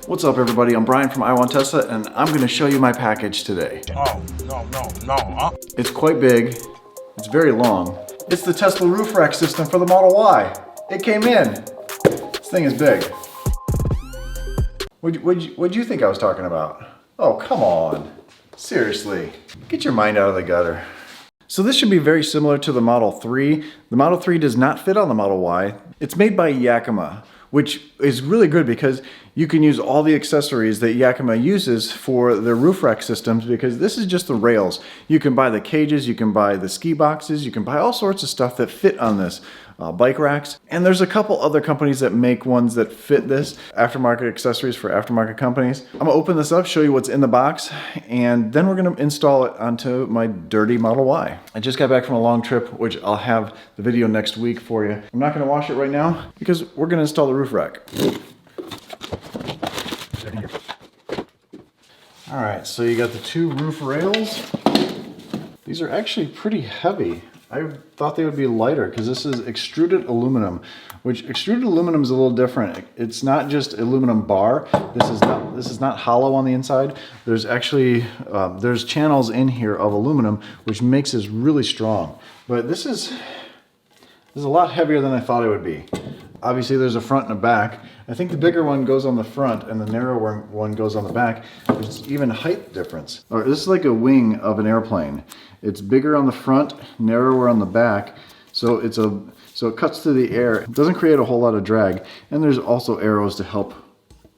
What's up everybody, I'm Brian from I Want Tesla and I'm going to show you my package today. Oh, no. It's quite big, it's very long. It's the Tesla roof rack system for the Model Y. It came in. This thing is big. What'd you think I was talking about? Oh, come on. Seriously, get your mind out of the gutter. So this should be very similar to the Model 3. The Model 3 does not fit on the Model Y. It's made by Yakima, which is really good because you can use all the accessories that Yakima uses for their roof rack systems, because this is just the rails. You can buy the cages, you can buy the ski boxes, you can buy all sorts of stuff that fit on this. Bike racks. And there's a couple other companies that make ones that fit this, aftermarket accessories for aftermarket companies. I'm gonna open this up, show you what's in the box, and then we're gonna install it onto my dirty Model Y. I just got back from a long trip, which I'll have the video next week for you. I'm not gonna wash it right now because we're gonna install the roof rack. All right, so you got the two roof rails. These are actually pretty heavy. I thought they would be lighter because this is extruded aluminum, which extruded aluminum is a little different. It's not just aluminum bar. This is not hollow on the inside. There's actually there's channels in here of aluminum, which makes this really strong. But this is a lot heavier than I thought it would be. Obviously there's a front and a back. I think the bigger one goes on the front and the narrower one goes on the back. There's even height difference. This is like a wing of an airplane. It's bigger on the front, narrower on the back, so it cuts through the air. It doesn't create a whole lot of drag, and there's also arrows to help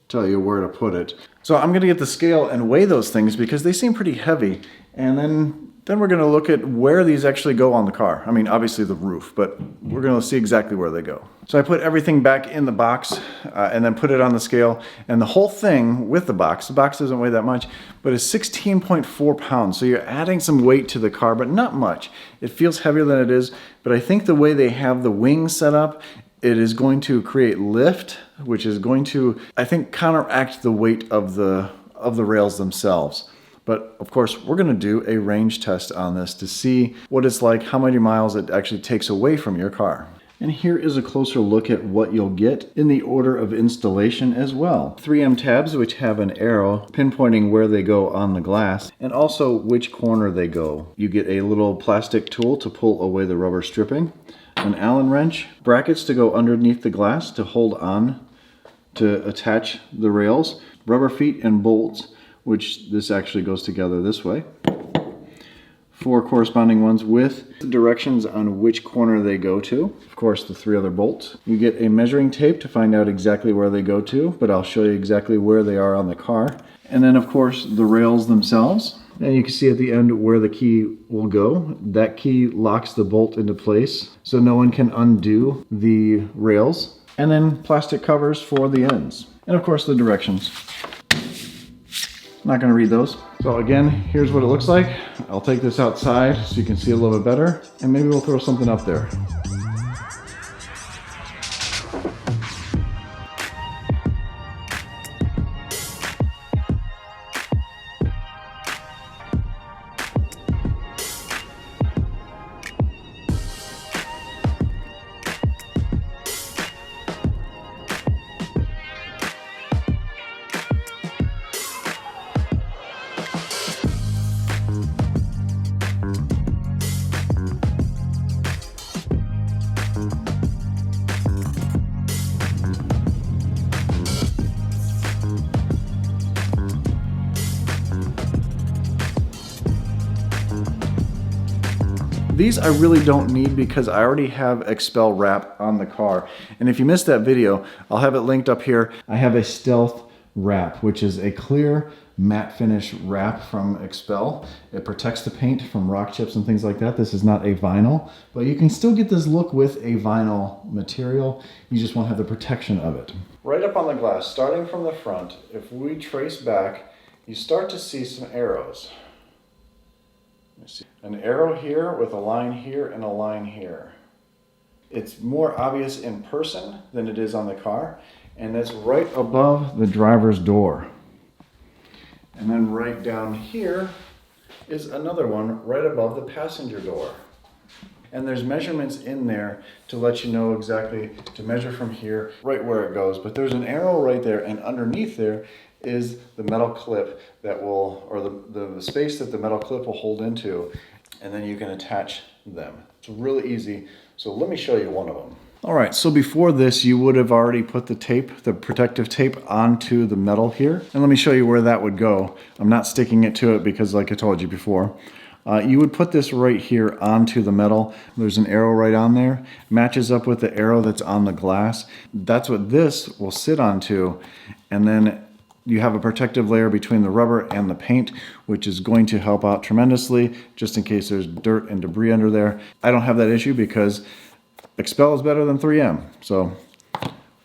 tell you where to put it. So I'm gonna get the scale and weigh those things because they seem pretty heavy, and then we're gonna look at where these actually go on the car. I mean, obviously the roof, but we're gonna see exactly where they go. So I put everything back in the box and then put it on the scale, and the whole thing with the box doesn't weigh that much, but it's 16.4 pounds. So you're adding some weight to the car, but not much. It feels heavier than it is, but I think the way they have the wings set up, it is going to create lift, which is going to, I think, counteract the weight of the rails themselves. But of course, we're gonna do a range test on this to see what it's like, how many miles it actually takes away from your car. And here is a closer look at what you'll get in the order of installation as well. 3M tabs, which have an arrow pinpointing where they go on the glass, and also which corner they go. You get a little plastic tool to pull away the rubber stripping, an Allen wrench, brackets to go underneath the glass to hold on to attach the rails, rubber feet and bolts, which this actually goes together this way. 4 corresponding ones with the directions on which corner they go to. Of course, the 3 other bolts. You get a measuring tape to find out exactly where they go to, but I'll show you exactly where they are on the car. And then of course, the rails themselves. And you can see at the end where the key will go. That key locks the bolt into place, so no one can undo the rails. And then plastic covers for the ends. And of course, the directions. I'm not going to read those. So again, here's what it looks like. I'll take this outside so you can see a little bit better, and maybe we'll throw something up there. These I really don't need because I already have XPEL wrap on the car. And if you missed that video, I'll have it linked up here. I have a Stealth wrap, which is a clear matte finish wrap from XPEL. It protects the paint from rock chips and things like that. This is not a vinyl, but you can still get this look with a vinyl material. You just won't have the protection of it. Right up on the glass, starting from the front, if we trace back, you start to see some arrows. An arrow here with a line here and a line here. It's more obvious in person than it is on the car, and that's right above the driver's door. And then right down here is another one right above the passenger door. And there's measurements in there to let you know exactly to measure from here, right where it goes. But there's an arrow right there, and underneath there is the metal clip that will, or the space that the metal clip will hold into, and then you can attach them. It's really easy. So let me show you one of them. All right, so before this, you would have already put the tape, the protective tape, onto the metal here. And let me show you where that would go. I'm not sticking it to it because, like I told you before, you would put this right here onto the metal. There's an arrow right on there. Matches up with the arrow that's on the glass. That's what this will sit onto. And then you have a protective layer between the rubber and the paint, which is going to help out tremendously, just in case there's dirt and debris under there. I don't have that issue because Expel is better than 3M, so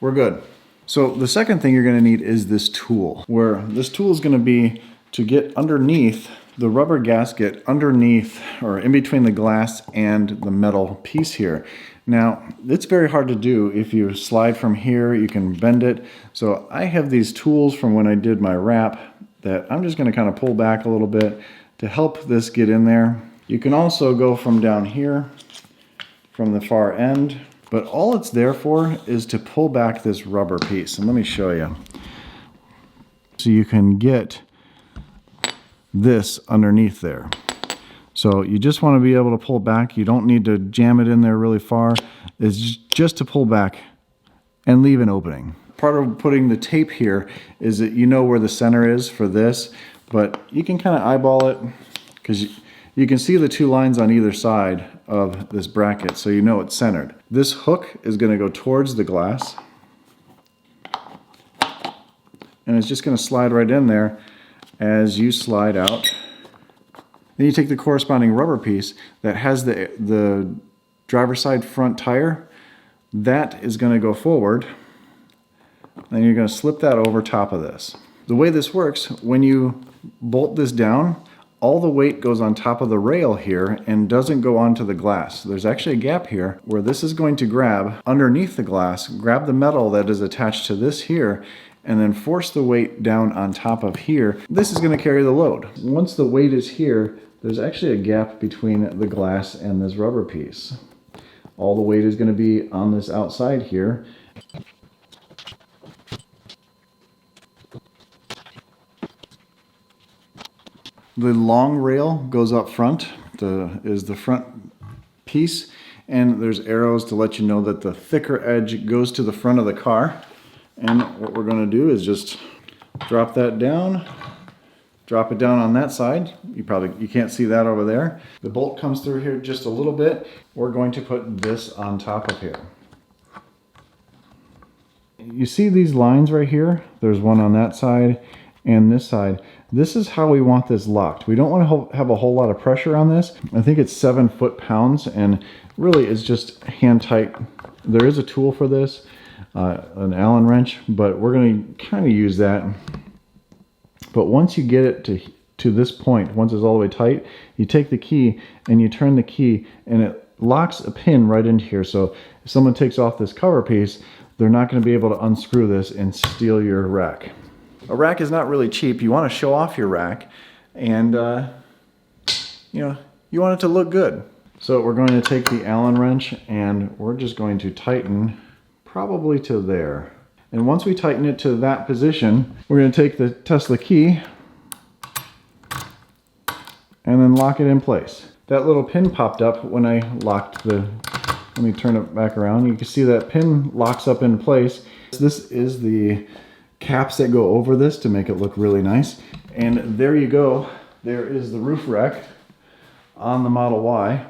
we're good. So the second thing you're gonna need is this tool, where this tool is gonna be to get underneath the rubber gasket, underneath or in between the glass and the metal piece here. Now, it's very hard to do. If you slide from here, you can bend it. So I have these tools from when I did my wrap that I'm just gonna kind of pull back a little bit to help this get in there. You can also go from down here, from the far end, but all it's there for is to pull back this rubber piece. And let me show you. So you can get this underneath there. So you just want to be able to pull back. You don't need to jam it in there really far. It's just to pull back and leave an opening. Part of putting the tape here is that you know where the center is for this, but you can kind of eyeball it because you can see the two lines on either side of this bracket, so you know it's centered. This hook is going to go towards the glass, and it's just going to slide right in there as you slide out. Then you take the corresponding rubber piece that has the driver's side front tire. That is going to go forward, and you're going to slip that over top of this. The way this works, when you bolt this down, all the weight goes on top of the rail here and doesn't go onto the glass. There's actually a gap here where this is going to grab underneath the glass, grab the metal that is attached to this here, and then force the weight down on top of here. This is going to carry the load. Once the weight is here, there's actually a gap between the glass and this rubber piece. All the weight is going to be on this outside here. The long rail goes up front, is the front piece, and there's arrows to let you know that the thicker edge goes to the front of the car. And what we're going to do is just drop that down, drop it down on that side. You can't see that over there. The bolt comes through here just a little bit. We're going to put this on top of here. You see these lines right here? There's one on that side and this side. This is how we want this locked. We don't want to have a whole lot of pressure on this. I think it's 7 foot-pounds, and really it's just hand tight. There is a tool for this, an Allen wrench, but we're going to kind of use that. But once you get it to this point, once it's all the way tight, you take the key and you turn the key, and it locks a pin right into here. So if someone takes off this cover piece, they're not going to be able to unscrew this and steal your rack. A rack is not really cheap. You want to show off your rack, and you want it to look good. So we're going to take the Allen wrench and we're just going to tighten probably to there. And once we tighten it to that position, we're going to take the Tesla key and then lock it in place. That little pin popped up when I locked the, let me turn it back around. You can see that pin locks up in place. This is the caps that go over this to make it look really nice. And there you go. There is the roof rack on the Model Y.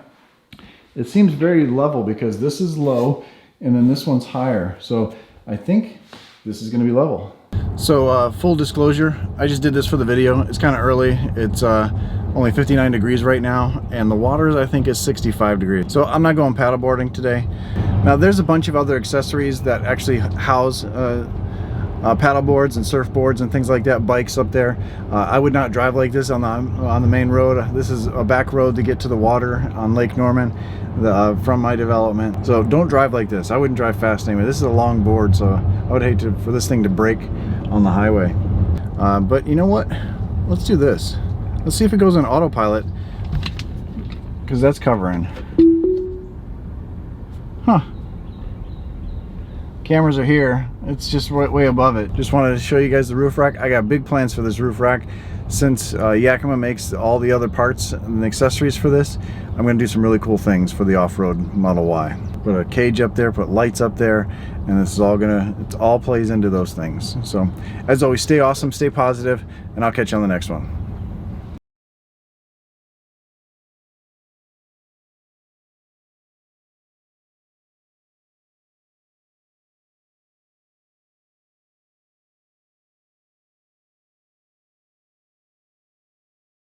It seems very level because this is low and then this one's higher. So I think this is going to be level. So full disclosure, I just did this for the video. It's kind of early. It's only 59 degrees right now, and the water I think is 65 degrees. So I'm not going paddleboarding today. Now there's a bunch of other accessories that actually house paddle boards and surfboards and things like that, bikes up there. I would not drive like this on the main road. This is a back road to get to the water on Lake Norman from my development. So don't drive like this. I wouldn't drive fast anyway. This is a long board, so I would hate for this thing to break on the highway. But you know what? Let's do this. Let's see if it goes on autopilot, because that's covering. Huh. Cameras are here. It's just way above it. Just wanted to show you guys the roof rack. I got big plans for this roof rack. Since Yakima makes all the other parts and accessories for this, I'm going to do some really cool things for the off-road Model Y. Put a cage up there, put lights up there, and this is all it all plays into those things. So, as always, stay awesome, stay positive, and I'll catch you on the next one.